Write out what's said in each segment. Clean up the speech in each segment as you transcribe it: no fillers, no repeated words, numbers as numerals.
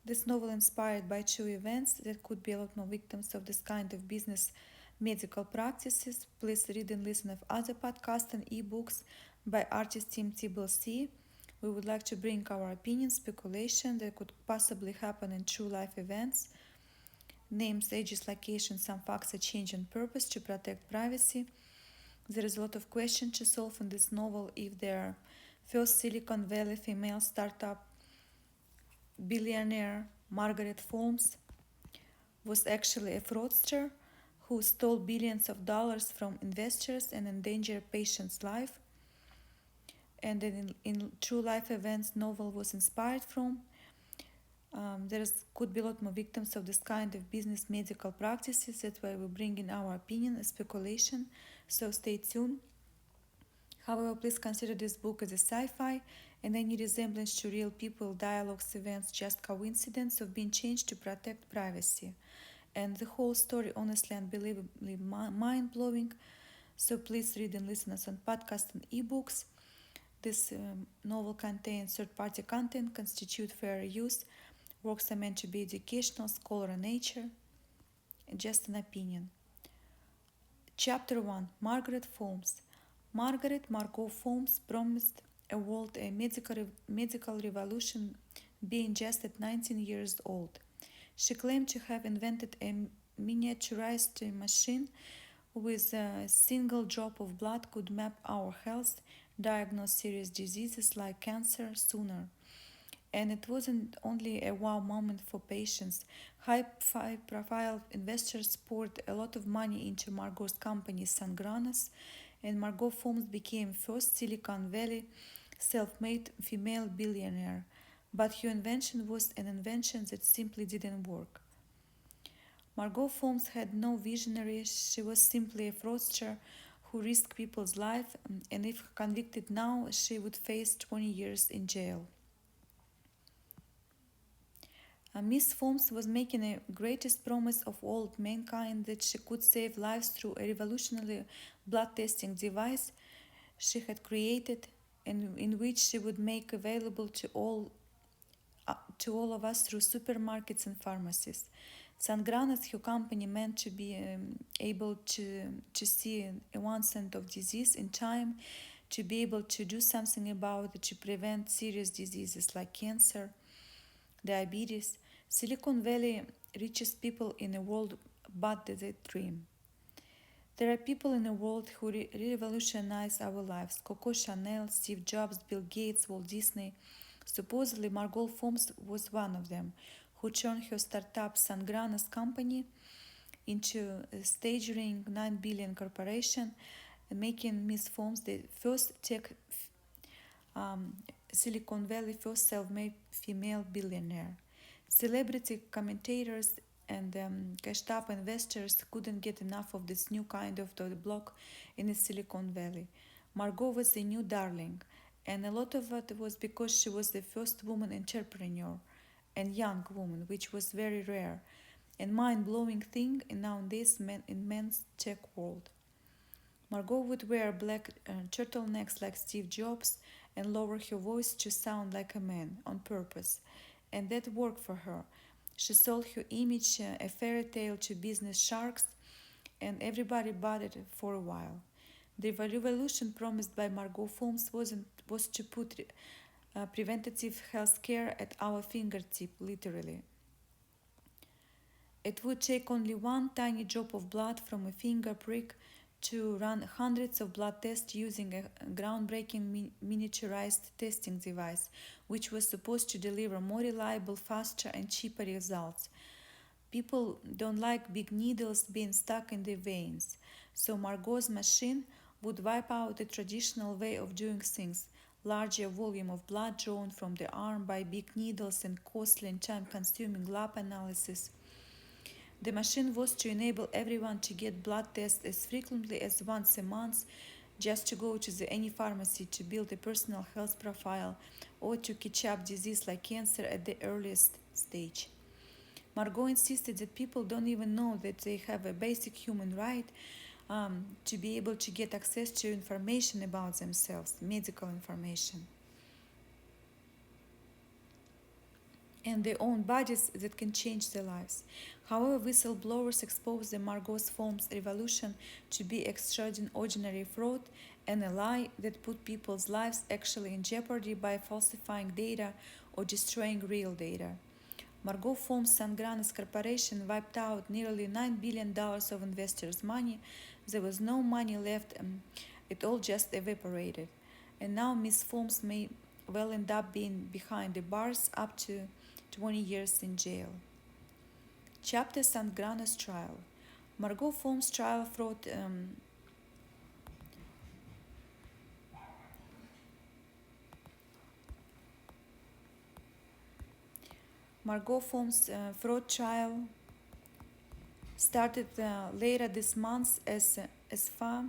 This novel inspired by true events. There could be a lot more victims of this kind of business medical practices. Please read and listen of other podcasts and ebooks by artist TMTBellC. We would like to bring our opinion, speculation that could possibly happen in true life events. Names, ages, locations, some facts are changed on purpose to protect privacy. There is a lot of questions to solve in this novel if their first Silicon Valley female startup billionaire Margaret Holmes was actually a fraudster who stole billions of dollars from investors and endangered patients' life. And in true life events, novel was inspired from. There could be a lot more victims of this kind of business medical practices. That's why we bring in our opinion and speculation. So stay tuned. However, please consider this book as a sci-fi, and any resemblance to real people, dialogues, events, just coincidence of being changed to protect privacy. And the whole story, honestly, unbelievably mind-blowing. So please read and listen us on podcasts and ebooks. This novel contains third-party content, constitute fair use. Works are meant to be educational, scholar in nature, just an opinion. Chapter 1. Margaret Holmes. Margot Holmes promised a world a medical revolution being just at 19 years old. She claimed to have invented a miniaturized machine with a single drop of blood could map our health, diagnose serious diseases like cancer sooner. And it wasn't only a wow moment for patients. High-profile investors poured a lot of money into Margot's company Sangranas, and Margot Holmes became first Silicon Valley self-made female billionaire. But her invention was an invention that simply didn't work. Margot Holmes had no visionary, she was simply a fraudster who risked people's lives, and if convicted now, she would face 20 years in jail. Miss Holmes was making a greatest promise of all mankind that she could save lives through a revolutionary blood testing device she had created and in which she would make available to all of us through supermarkets and pharmacies. Sangranas, her company, meant to be able to see a 1% of disease in time, to be able to do something about it, to prevent serious diseases like cancer, diabetes. Silicon Valley richest people in the world, but they dream. There are people in the world who revolutionize our lives. Coco Chanel, Steve Jobs, Bill Gates, Walt Disney. Supposedly, Margot Holmes was one of them, who turned her startup Sangranas company into a staggering 9 billion corporation, making Miss Holmes the first Silicon Valley first self-made female billionaire. Celebrity commentators and cashed up investors couldn't get enough of this new kind of the block in the Silicon Valley. Margot was the new darling, and a lot of it was because she was the first woman entrepreneur and young woman, which was very rare and mind-blowing thing nowadays in men's tech world. Margot would wear black turtlenecks like Steve Jobs and lower her voice to sound like a man on purpose, and that worked for her. She sold her image a fairy tale to business sharks, and everybody bought it for a while. The revolution promised by Margot Holmes was to put preventative health care at our fingertip, literally. It would take only one tiny drop of blood from a finger prick to run hundreds of blood tests using a groundbreaking miniaturized testing device, which was supposed to deliver more reliable, faster, and cheaper results. People don't like big needles being stuck in their veins, so Margot's machine would wipe out the traditional way of doing things. Larger volume of blood drawn from the arm by big needles and costly and time-consuming lab analysis. The machine was to enable everyone to get blood tests as frequently as once a month, just to go to any pharmacy to build a personal health profile or to catch up disease like cancer at the earliest stage. Margot insisted that people don't even know that they have a basic human right to be able to get access to information about themselves, medical information. and their own bodies that can change their lives. However, whistleblowers exposed the Margot's Forms revolution to be extraordinary fraud and a lie that put people's lives actually in jeopardy by falsifying data or destroying real data. Margot Forms Sangranas Corporation wiped out nearly $9 billion of investors' money. There was no money left, it all just evaporated. And now Miss Forms may well end up being behind the bars up to 20 years in jail. Chapter Sangranas trial. Margot Forms trial fraud. Margot Forms fraud trial started later this month as far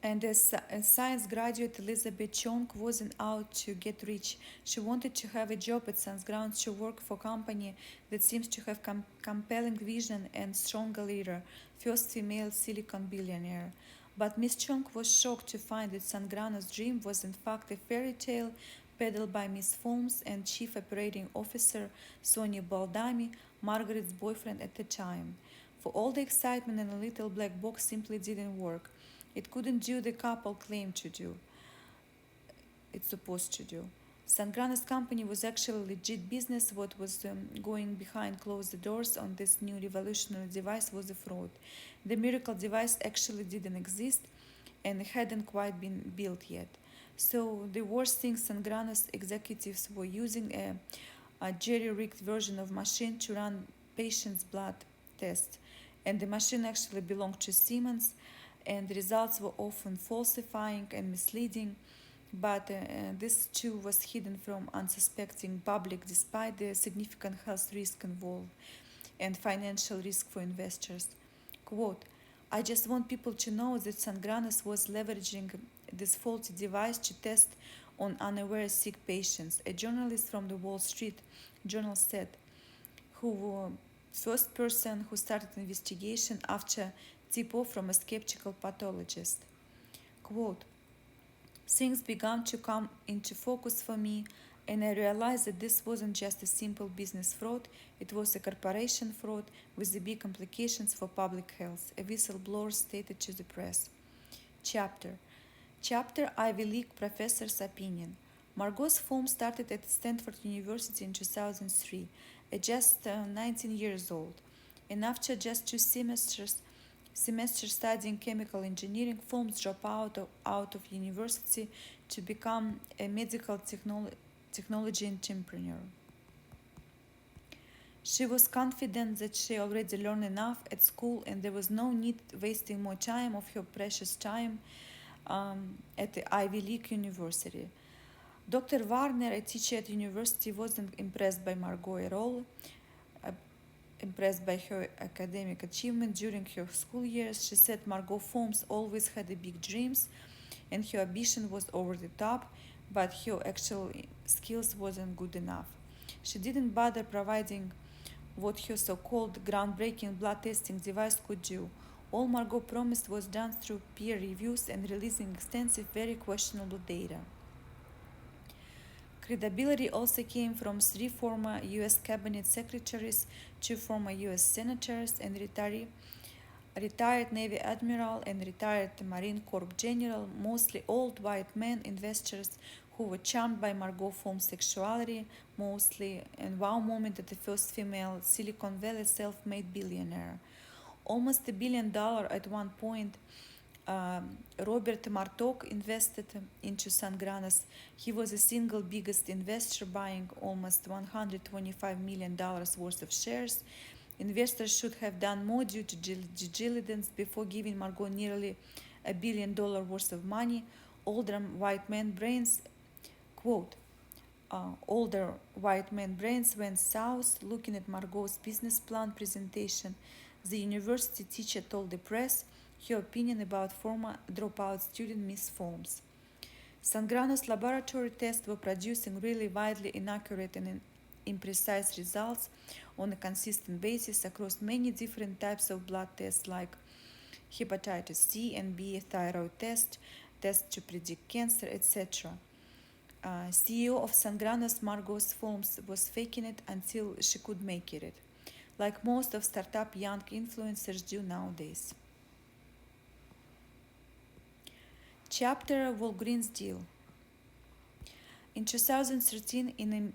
and as science graduate Elizabeth Chong wasn't out to get rich. She wanted to have a job at SunGrounds to work for a company that seems to have compelling vision and stronger leader, first female Silicon billionaire. But Miss Chong was shocked to find that SunGrounds' dream was in fact a fairy tale peddled by Miss Forms and Chief Operating Officer Sonia Baldami, Margaret's boyfriend at the time. For all the excitement and a little black box simply didn't work. It couldn't do the couple claimed to do. It's supposed to do. Sangrana's company was actually legit business. What was going behind closed doors on this new revolutionary device was a fraud. The miracle device actually didn't exist and hadn't quite been built yet. So the worst thing Sangrana's executives were using a jerry-rigged version of machine to run patients' blood tests. And the machine actually belonged to Siemens, and the results were often falsifying and misleading, but this too was hidden from unsuspecting public despite the significant health risk involved and financial risk for investors. Quote, I just want people to know that Sangranas was leveraging this faulty device to test on unaware sick patients, a journalist from the Wall Street Journal said, who first person who started investigation after tip-off from a skeptical pathologist. Quote, things began to come into focus for me, and I realized that this wasn't just a simple business fraud, it was a corporation fraud with the big implications for public health, a whistleblower stated to the press. Chapter Ivy League Professor's Opinion. Margot's firm started at Stanford University in 2003, at just 19 years old, and after just 2 semesters studying chemical engineering, Holmes dropped out of university to become a medical technology entrepreneur. She was confident that she already learned enough at school and there was no need wasting more time of her precious time at the Ivy League University. Dr. Warner, a teacher at university, wasn't impressed by Margot at all, impressed by her academic achievement during her school years. She said Margot Forms always had big dreams and her ambition was over the top, but her actual skills wasn't good enough. She didn't bother providing what her so-called groundbreaking blood testing device could do. All Margot promised was done through peer reviews and releasing extensive, very questionable data. Credibility also came from 3 former U.S. cabinet secretaries, 2 former U.S. senators, and retired Navy admiral and retired Marine Corps general, mostly old white men investors who were charmed by Margot Form's sexuality, mostly, and wow moment at the first female Silicon Valley self-made billionaire. Almost $1 billion at one point. Robert Martok invested into Sangranas. He was the single biggest investor, buying almost $125 million worth of shares. Investors should have done more due to due diligence before giving Margot nearly $1 billion worth of money. Older white man brains, quote, older white man brains went south looking at Margot's business plan presentation. The university teacher told the press her opinion about former dropout student Miss Forms. Sangrana's laboratory tests were producing really widely inaccurate and imprecise results on a consistent basis across many different types of blood tests like hepatitis C and B thyroid test, tests to predict cancer, etc. CEO of Sangranas Margot Films was faking it until she could make it, like most of startup young influencers do nowadays. Chapter Walgreens deal. In 2013, in a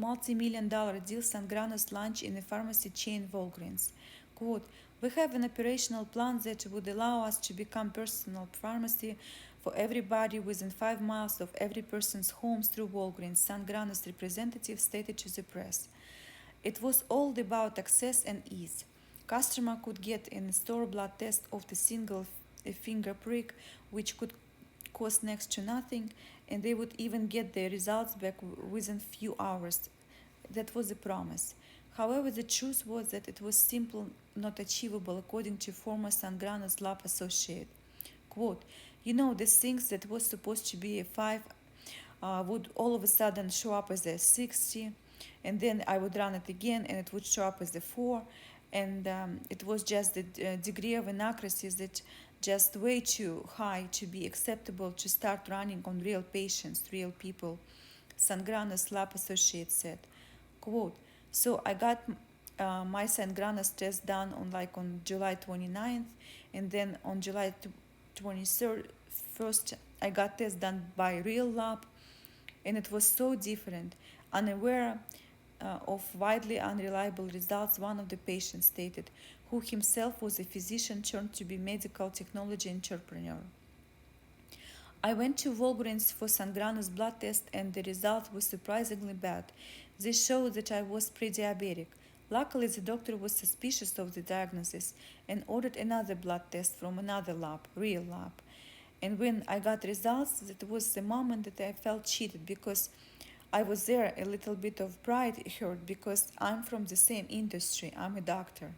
multi-million-dollar deal, Sangranas launched in the pharmacy chain Walgreens. Quote, we have an operational plan that would allow us to become personal pharmacy for everybody within 5 miles of every person's home through Walgreens, Sangranas representative stated to the press. It was all about access and ease. Customer could get an in-store blood test of the single finger prick, which could cost next to nothing, and they would even get their results back within few hours. That was a promise. However, the truth was that it was simply not achievable, according to former Sangranas lab associate. Quote, the things that was supposed to be a 5 would all of a sudden show up as a 60, and then I would run it again and it would show up as a 4, and it was just the degree of inaccuracy that just way too high to be acceptable to start running on real patients, real people, Sangranas lab associate said. Quote, so I got my Sangranas test done on July 29th, and then on July 23rd, first I got test done by real lab, and it was so different. Unaware of widely unreliable results, one of the patients stated, who himself was a physician turned to be medical technology entrepreneur. I went to Walgreens for Sangranas blood test and the result was surprisingly bad. This showed that I was pre-diabetic. Luckily, the doctor was suspicious of the diagnosis and ordered another blood test from another lab, real lab. And when I got results, that was the moment that I felt cheated because I was there, a little bit of pride hurt because I'm from the same industry, I'm a doctor.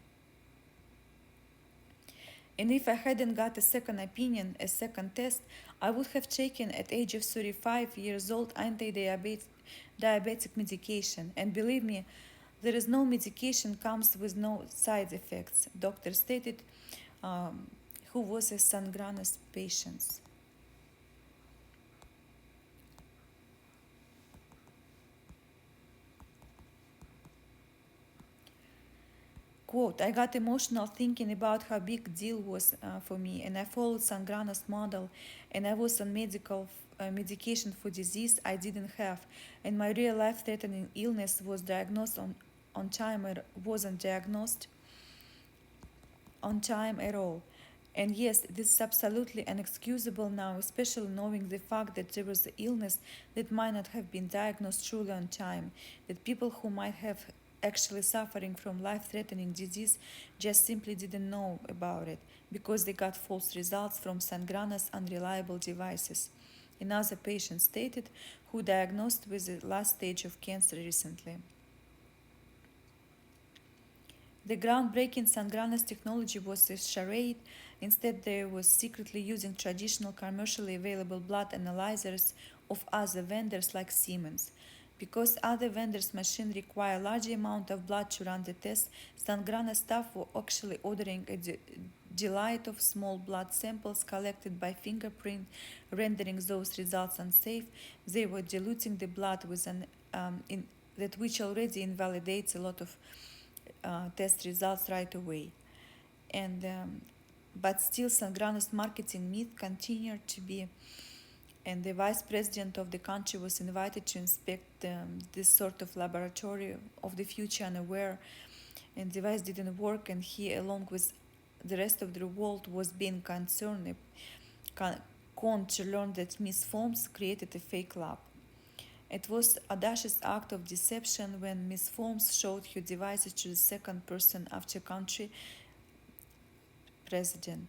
And if I hadn't got a second opinion, a second test, I would have taken at age of 35 years old anti-diabetic medication. And believe me, there is no medication comes with no side effects, doctor stated, who was a Sangranas patient. Quote, I got emotional thinking about how big deal was for me, and I followed Sangranas model, and I was on medication for disease I didn't have, and my real life-threatening illness was diagnosed on time or wasn't diagnosed on time at all. And yes, this is absolutely inexcusable now, especially knowing the fact that there was an illness that might not have been diagnosed truly on time, that people who might have actually suffering from life-threatening disease just simply didn't know about it because they got false results from Sangranas unreliable devices. Another patient stated who diagnosed with the last stage of cancer recently. The groundbreaking Sangranas technology was a charade. Instead, they was secretly using traditional commercially available blood analyzers of other vendors like Siemens. Because other vendors' machines require a large amount of blood to run the test, Sangrana staff were actually ordering a delight of small blood samples collected by fingerprint, rendering those results unsafe. They were diluting the blood with that which already invalidates a lot of test results right away. And but still, Sangrana's marketing myth continued to be, and the vice president of the country was invited to inspect this sort of laboratory of the future unaware, and the device didn't work, and he, along with the rest of the world, was being concerned to learn that Miss Forms created a fake lab. It was an audacious act of deception when Miss Forms showed her devices to the second person after country president.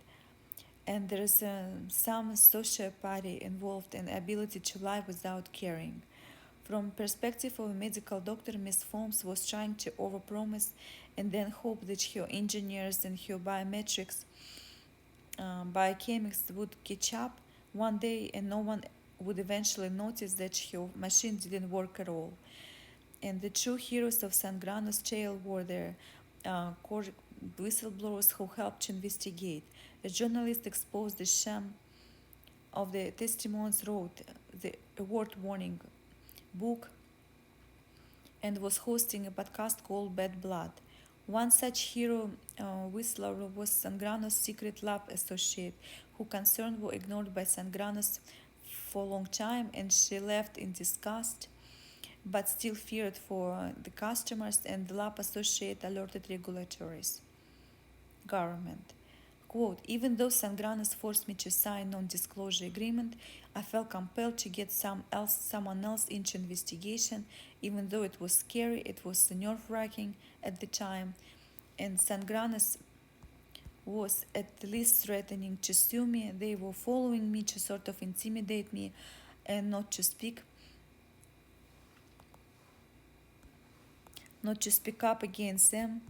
And there is some sociopathy involved in ability to lie without caring. From perspective of a medical doctor, Miss Forms was trying to overpromise and then hope that her engineers and her biometrics biochemists would catch up one day and no one would eventually notice that her machine didn't work at all. And the true heroes of Sangrana's tale were the whistleblowers who helped to investigate. A journalist exposed the sham of the testimonies wrote the award-winning book and was hosting a podcast called Bad Blood. One such hero whistleblower was Sangrano's secret lab associate, whose concerns were ignored by Sangranos for a long time, and she left in disgust, but still feared for the customers, and the lab associate alerted regulators government. Quote, even though Sangranos forced me to sign non-disclosure agreement, I felt compelled to get someone else into investigation, even though it was scary, it was nerve-wracking at the time, and Sangranos was at least threatening to sue me. They were following me to sort of intimidate me and not to speak up against them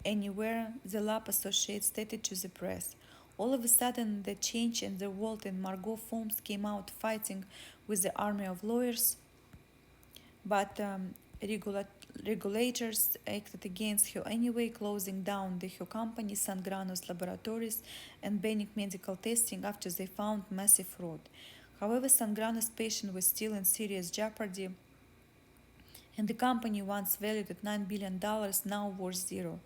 anywhere, the lab associate stated to the press. All of a sudden, the change in the world, and Margot Holmes came out fighting with the army of lawyers, but regulators acted against her anyway, closing down her company, Sangranos Laboratories, and banning medical testing after they found massive fraud. However, Sangranos' patient was still in serious jeopardy, and the company, once valued at $9 billion, now worth zero.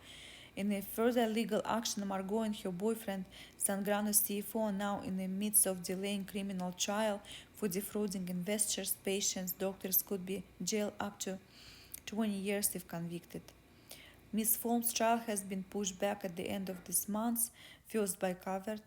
In a further legal action, Margot and her boyfriend, Sangrano's CFO, are now in the midst of delaying criminal trial for defrauding investors, patients, doctors could be jailed up to 20 years if convicted. Ms. Holmes' trial has been pushed back at the end of this month, first by COVID